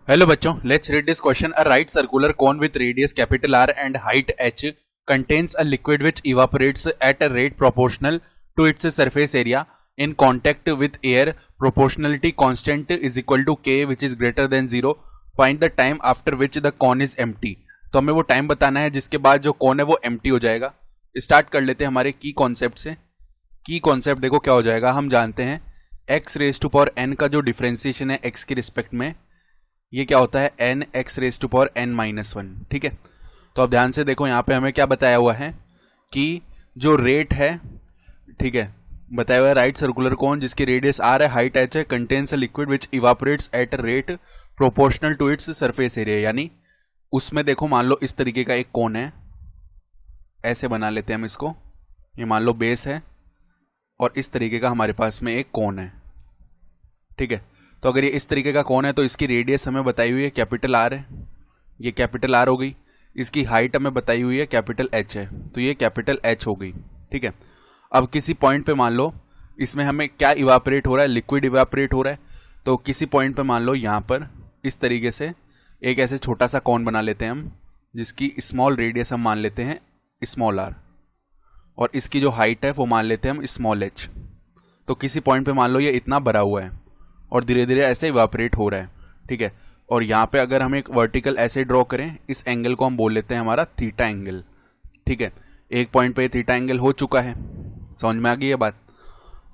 Hello बच्चों, let's read this question. A right circular cone with radius capital R and height h contains a liquid which evaporates at a rate proportional to its surface area in contact with air. Proportionality constant is equal to k which is greater than 0. Find the time after which the cone is empty. तो हमें वो time बताना है जिसके बाद जो cone है वो एम्प्टी हो जाएगा. स्टार्ट कर लेते हैं हमारे की कॉन्सेप्ट से. की कॉन्सेप्ट देखो क्या हो जाएगा. हम जानते हैं X raise to power N का जो डिफरेंशिएशन है एक्स के रिस्पेक्ट में, ये क्या होता है N X raise to power N minus one. ठीक है, तो अब ध्यान से देखो यहाँ पे हमें क्या बताया हुआ है कि जो रेट है, ठीक है, बताया हुआ है राइट सर्कुलर कोन जिसकी रेडियस आर है, हाइट एच है, contains a liquid which evaporates at a rate proportional to its surface area. यानी उसमें देखो मान लो इस तरीके का एक कोन है, ऐसे बना लेते हैं हम इसको. ये मान लो बेस है और इस तरीके का हमारे पास में एक कोन है. ठीक है, तो अगर ये इस तरीके का कोन है तो इसकी रेडियस हमें बताई हुई है कैपिटल आर है, ये कैपिटल आर हो गई. इसकी हाइट हमें बताई हुई है कैपिटल एच है, तो ये कैपिटल एच हो गई. ठीक है, अब किसी पॉइंट पे मान लो इसमें हमें क्या इवापोरेट हो रहा है, लिक्विड इवापोरेट हो रहा है. तो किसी पॉइंट पे मान लो यहाँ पर इस तरीके से एक ऐसे छोटा सा कोन बना लेते हैं हम, जिसकी स्मॉल रेडियस हम मान लेते हैं स्मॉल आर, और इसकी जो हाइट है वो मान लेते हैं हम स्मॉल एच. तो किसी पॉइंट पे मान लो ये इतना भरा हुआ है और धीरे धीरे ऐसे इवापोरेट हो रहा है. ठीक है, और यहाँ पे अगर हम एक वर्टिकल ऐसे ड्रॉ करें, इस एंगल को हम बोल लेते हैं हमारा थीटा एंगल. ठीक है, एक पॉइंट पे थीटा एंगल हो चुका है. समझ में आ गई ये बात.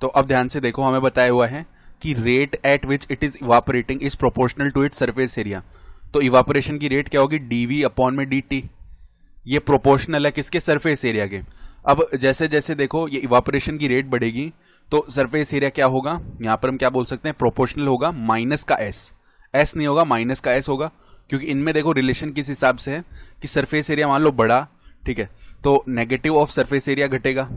तो अब ध्यान से देखो, हमें बताया हुआ है कि rate at which it is evaporating is proportional to its surface area. तो इवापोरेशन की रेट क्या होगी, डीवी अपॉन में डी टी. ये प्रोपोर्शनल है किसके, सरफेस एरिया के. अब जैसे जैसे देखो ये इवापोरेशन की रेट बढ़ेगी तो सरफेस एरिया क्या होगा, यहां पर हम क्या बोल सकते हैं, प्रोपोर्शनल होगा माइनस का एस. एस नहीं होगा, माइनस का एस होगा, क्योंकि इनमें देखो रिलेशन किस हिसाब से है कि सरफेस एरिया मान लो बढ़ा, ठीक है, तो नेगेटिव ऑफ सरफेस एरिया घटेगा.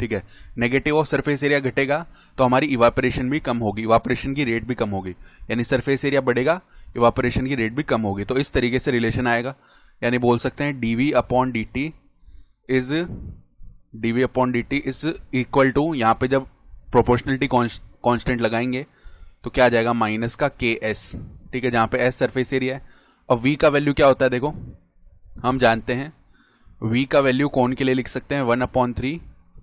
ठीक है, नेगेटिव ऑफ सरफेस एरिया घटेगा तो हमारी इवापोरेशन भी कम होगी, इवापोरेशन की रेट भी कम होगी. यानी सरफेस एरिया बढ़ेगा, इवापोरेशन की रेट भी कम होगी. तो इस तरीके से रिलेशन आएगा. यानी बोल सकते हैं DV upon D T is equal to, यहाँ पे जब प्रोपोर्शनलिटी कांस्टेंट लगाएंगे तो क्या आ जाएगा, माइनस का के एस. ठीक है, जहां पे एस सरफेस एरिया है. अब वी का वैल्यू क्या होता है, देखो हम जानते हैं वी का वैल्यू कौन के लिए लिख सकते हैं, 1/3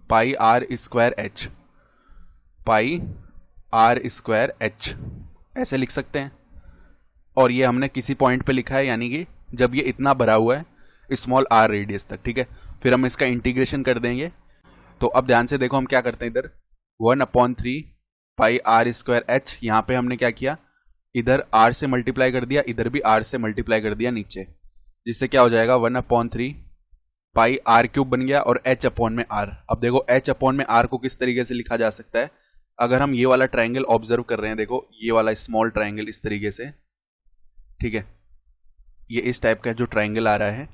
pi R square H, pi R square H ऐसे लिख सकते हैं. और ये हमने किसी पॉइंट पे लिखा है, यानी कि जब ये इतना भरा हुआ है स्मॉल आर रेडियस तक. ठीक है, फिर हम इसका इंटीग्रेशन कर देंगे. तो अब ध्यान से देखो हम क्या करते हैं, इधर 1/3 पाई आर स्क्वायर एच, यहाँ पे हमने क्या किया, इधर आर से मल्टीप्लाई कर दिया, इधर भी आर से मल्टीप्लाई कर दिया नीचे, जिससे क्या हो जाएगा 1/3 पाई आर क्यूब बन गया और एच अपॉन में आर. अब देखो एच अपॉन में आर को किस तरीके से लिखा जा सकता है, अगर हम ये वाला ट्राइंगल ऑब्जर्व कर रहे हैं, देखो ये वाला स्मॉल ट्राइंगल इस तरीके से, ठीक है, ये इस टाइप का जो ट्राइंगल आ रहा है,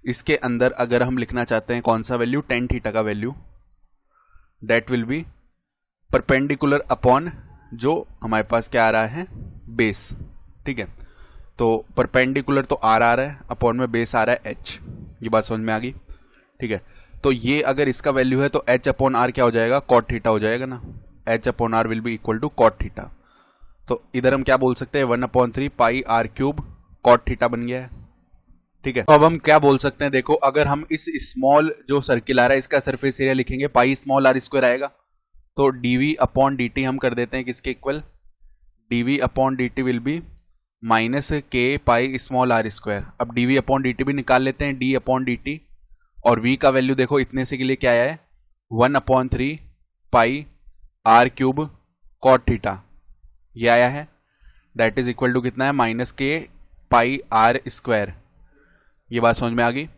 इसके अंदर अगर हम लिखना चाहते हैं कौन सा वैल्यू, टेन थीटा का value, that will B perpendicular upon जो हमारे पास क्या आ रहा है, बेस. ठीक है, तो परपेंडिकुलर तो आर आ रहा है, अपॉन में बेस आ रहा है एच. ये बात समझ में आ गई. ठीक है, तो ये अगर इसका वैल्यू है तो एच अपॉन आर क्या हो जाएगा, कॉट थीटा हो जाएगा ना. H upon R will be equal to cot theta. तो इधर हम क्या बोल सकते हैं, 1/3 pi R cube cot theta बन गया है. ठीक है, तो अब हम क्या बोल सकते हैं, देखो अगर हम इस स्मॉल जो सर्किल आ रहा है इसका सरफेस एरिया लिखेंगे, पाई स्मॉल आर स्क्वायर आएगा. तो dv अपॉन dt हम कर देते हैं किसके equal, dv upon dt will be minus K pi small are square. अब dv अपॉन dt भी निकाल लेते हैं, d अपॉन dt, और v का वैल्यू देखो इतने से के लिए क्या आया है, 1/3 pi R cube cot theta, ये आया है. दैट इज इक्वल टू कितना है, minus K pi R square. ये बात समझ में आ गई.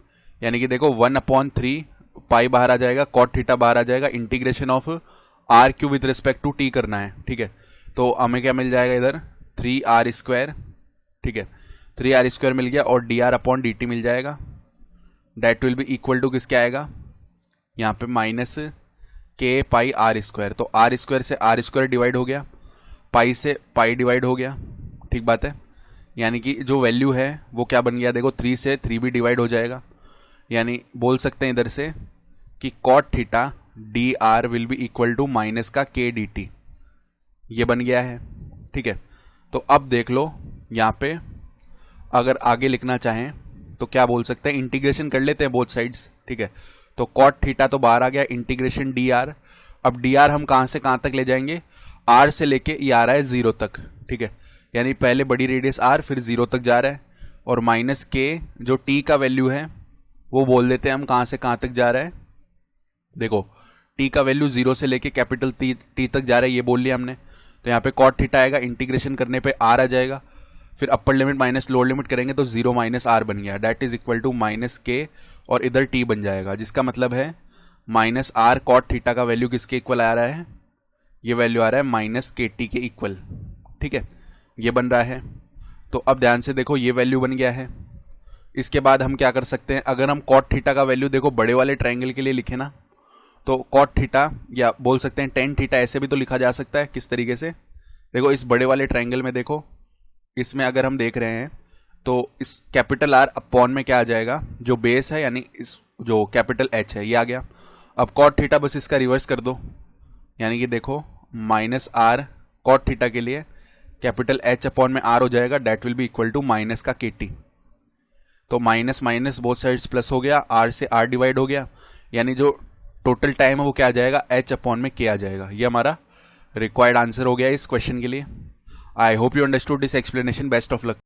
यानी कि देखो 1/3 पाई बाहर आ जाएगा, कॉट थीटा बाहर आ जाएगा, integration of R Q with respect to T करना है. ठीक है, तो हमें क्या मिल जाएगा इधर 3r स्क्वायर. ठीक है, 3r स्क्वायर मिल गया और dr अपॉन dt मिल जाएगा. That will be equal to किसके आएगा, यहाँ पे minus K pi R square. तो आर स्क्वायर से आर स्क्वायर डिवाइड हो गया, पाई से पाई डिवाइड हो गया. ठीक बात है, यानी कि जो वैल्यू है वो क्या बन गया, देखो 3 से 3 भी डिवाइड हो जाएगा. यानी बोल सकते हैं इधर से कि cot theta D R will be equal to minus का के डी टी, ये बन गया है. ठीक है, तो अब देख लो यहाँ पे अगर आगे लिखना चाहें तो क्या बोल सकते हैं, इंटीग्रेशन कर लेते हैं बोथ साइड्स, ठीक है। तो कॉट थीटा तो बाहर आ गया, इंटीग्रेशन डी आर। अब डी आर हम कहाँ से कहाँ तक ले जाएंगे, आर से लेके ये आ रहा है 0 तक, ठीक है। यानी पहले बड़ी रेडियस आर, फिर 0 तक जा रहा है। और माइनस के जो टी का वैल्यू है वो बोल देते हैं हम कहाँ से कहाँ तक जा रहा है। देखो टी का वैल्यू 0 से लेके कैपिटल टी तक जा रहा है, ये बोल लिया हमने। तो यहाँ पे कॉट थीटा आएगा, इंटीग्रेशन करने पे आर आ जाएगा, फिर upper limit minus lower limit करेंगे तो 0 माइनस आर बन गया, that is equal to minus K, और इधर टी बन जाएगा, जिसका मतलब है माइनस आर कॉट थीटा का वैल्यू किसके इक्वल आ रहा है, ये वैल्यू आ रहा है माइनस के टी के इक्वल, ठीक है। ये बन रहा है। तो अब ध्यान से देखो ये वैल्यू बन गया है। इसके बाद हम क्या कर सकते हैं, अगर हम कॉट थीटा का वैल्यू देखो बड़े वाले ट्रायंगल के लिए लिखे ना, तो कॉट थीटा या बोल सकते हैं टेन थीटा ऐसे भी तो लिखा जा सकता है। किस तरीके से, देखो इस बड़े वाले ट्रायंगल में देखो, इसमें अगर हम देख रहे हैं तो इस कैपिटल आर अपॉन में क्या आ जाएगा, जो बेस है यानी इस जो कैपिटल एच है ये आ गया। अब कॉट थीटा बस इसका रिवर्स कर दो, यानी कि देखो माइनस आर कॉट थीटा के लिए कैपिटल एच अपॉन में आर हो जाएगा, that will be equal to minus का के टी। तो minus minus both sides plus हो गया, आर से आर डिवाइड हो गया, यानी जो टोटल टाइम है वो क्या आ जाएगा, एच अपॉन में के आ जाएगा। ये हमारा रिक्वायर्ड आंसर हो गया इस क्वेश्चन के लिए। I hope you understood this explanation. Best of luck.